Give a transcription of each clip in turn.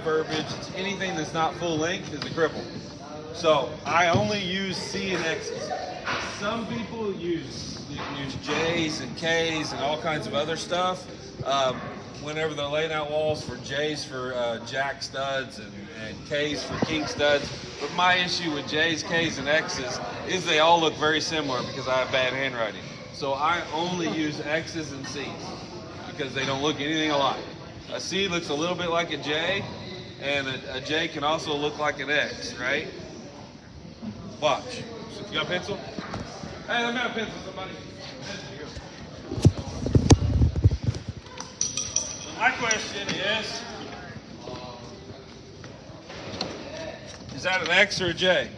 verbiage, it's anything that's not full length is a cripple. So I only use C and X's. Some people use J's and K's and all kinds of other stuff whenever they're laying out walls for J's for jack studs and K's for king studs. But my issue with J's, K's, and X's is they all look very similar because I have bad handwriting. So I only use X's and C's because they don't look anything alike. A C looks a little bit like a J, and a J can also look like an X, right? Watch. So you got a pencil? Hey, let me have a pencil, somebody. So my question is that an X or a J?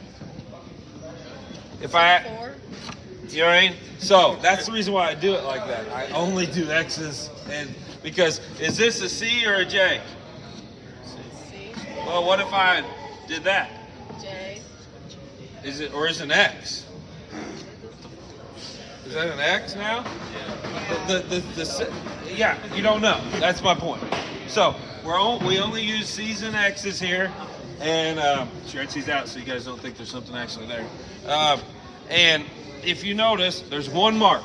If I, you know what I mean? So that's the reason why I do it like that. I only do X's, and because is this a C or a J? C. Well, what if I did that? J. Is it, or is it an X? Is that an X now? Yeah, you don't know. That's my point. So we only use C's and X's here, and Sharon C's out, so you guys don't think there's something actually there. And if you notice, there's one mark.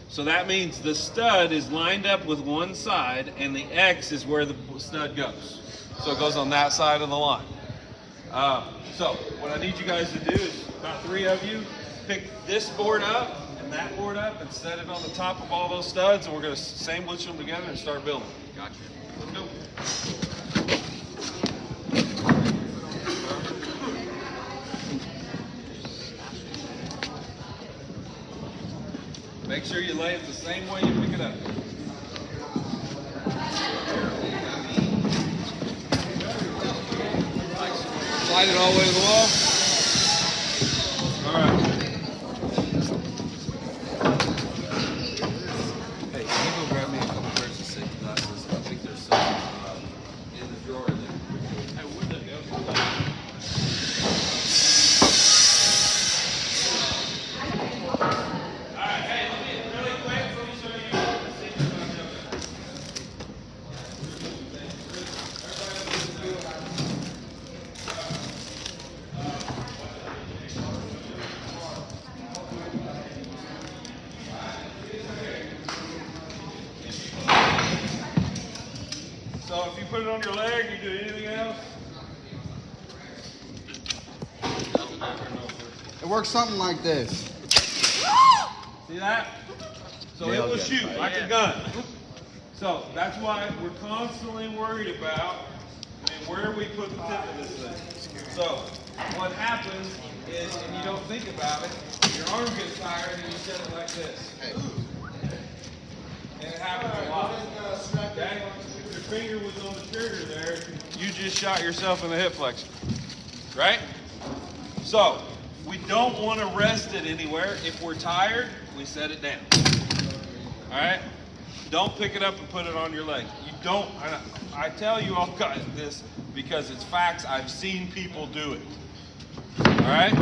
So that means the stud is lined up with one side, and the X is where the stud goes. So it goes on that side of the line. So what I need you guys to do is, about 3 of you, pick this board up and that board up and set it on the top of all those studs, and we're going to sandwich them together and start building. Gotcha. Let's go. Make sure you lay it the same way you pick it up. Slide it all the way to the wall. All right. Hey, can you go grab me a couple pairs of safety glasses? I think there's some in the drawer there. Hey, where'd that go? So if you put it on your leg, you do anything else? It works something like this. See that? So it will shoot like a gun. So that's why we're constantly worried about where we put the tip of this thing. So what happens is, and you don't think about it, your arm gets tired and you set it like this. And it happens a lot. Okay? If your finger was on the trigger there, you just shot yourself in the hip flexor. Right? So we don't want to rest it anywhere. If we're tired, we set it down. All right? Don't pick it up and put it on your leg. You don't. I tell you all guys this because it's facts. I've seen people do it. All right?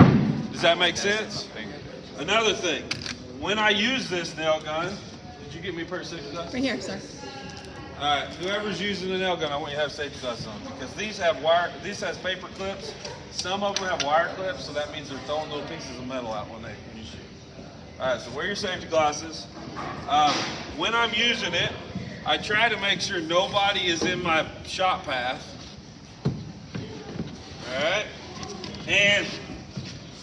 Does that make sense? Another thing. When I use this nail gun, did you get me a pair of safety glasses? Right here, sir. All right. Whoever's using the nail gun, I want you to have safety glasses on because these have wire. These has paper clips. Some of them have wire clips, so that means they're throwing little pieces of metal out when you shoot. All right, so wear your safety glasses. When I'm using it, I try to make sure nobody is in my shot path. All right? And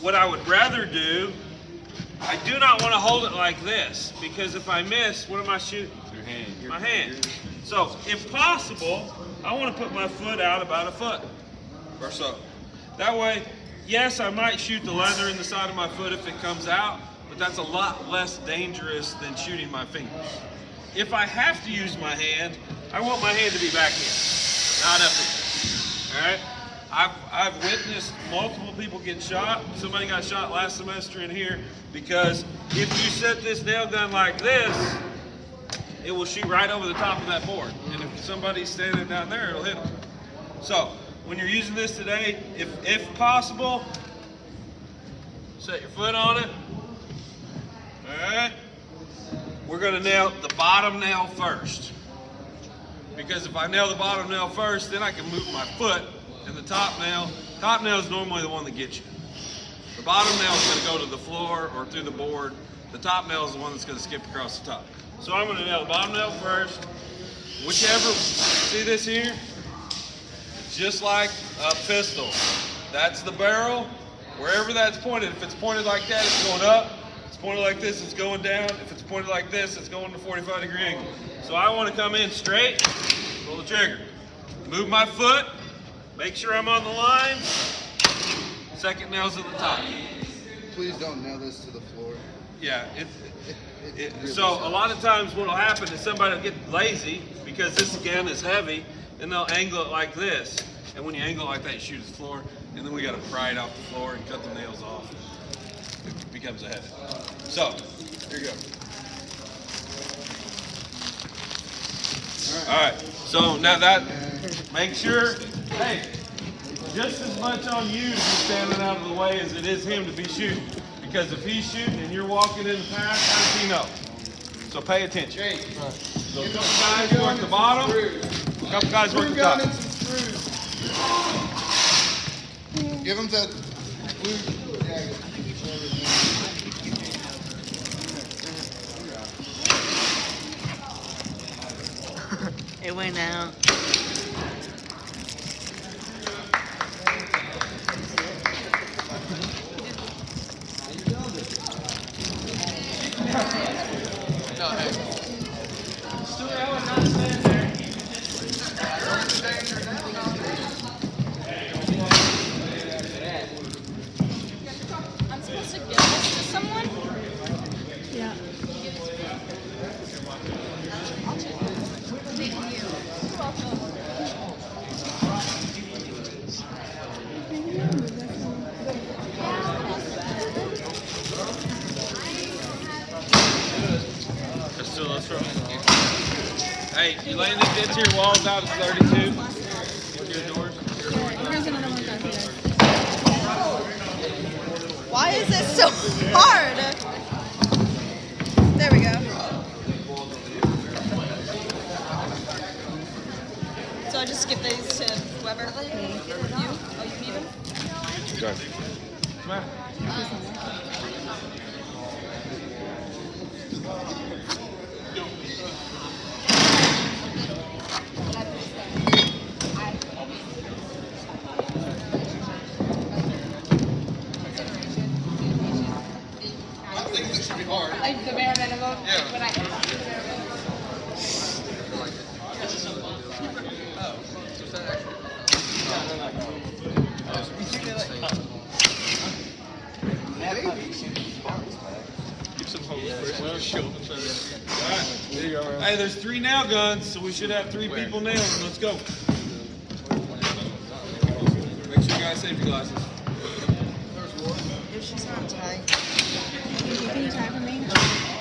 what I would rather do, I do not want to hold it like this because if I miss, what am I shooting? Your hand. My hand. So, if possible, I want to put my foot out about a foot or so. That way, yes, I might shoot the leather in the side of my foot if it comes out, but that's a lot less dangerous than shooting my fingers. If I have to use my hand, I want my hand to be back here, not up here. All right? I've witnessed multiple people get shot. Somebody got shot last semester in here because if you set this nail gun like this, it will shoot right over the top of that board. And if somebody's standing down there, it'll hit them. So when you're using this today, if possible, set your foot on it. All right. We're going to nail the bottom nail first. because if I nail the bottom nail first, then I can move my foot, and the top nail is normally the one that gets you. The bottom nail is going to go to the floor or through the board. The top nail is the one that's going to skip across the top. So I'm going to nail the bottom nail first. Whichever, see this here? Just like a pistol. That's the barrel. Wherever that's pointed, if it's pointed like that, it's going up. If it's pointed like this, it's going down. If it's pointed like this, it's going to 45-degree angle. So I want to come in straight, pull the trigger. Move my foot, make sure I'm on the line. Second nail's at the top. Please don't nail this to the floor. Yeah, Really so a lot of times what will happen is somebody will get lazy because this again is heavy, and they'll angle it like this. And when you angle it like that, you shoot at the floor, and then we got to pry it off the floor and cut the nails off. It becomes a headache. So here you go. All right. So now that, make sure, hey, just as much on you to be standing out of the way as it is him to be shooting. Because if he's shooting and you're walking in the path, how does he know? So pay attention. So a couple guys work the bottom, a couple guys work the top. Give him the blue. It went out. I'm supposed to give this to someone? Yeah. Thank you. You're welcome. Let's roll. Hey, you laying this into your walls out at 32? Into your doors? Here's another one back here. Why is it so hard? There we go. So I just skip these to whoever? You? Oh, you need them? Okay. Come on. Like the bare minimum. Yeah. But I Hey, there's 3 nail guns, so we should have 3 people nailing. Let's go. Make sure you guys safety glasses. If she's not tight. Can you tie for me?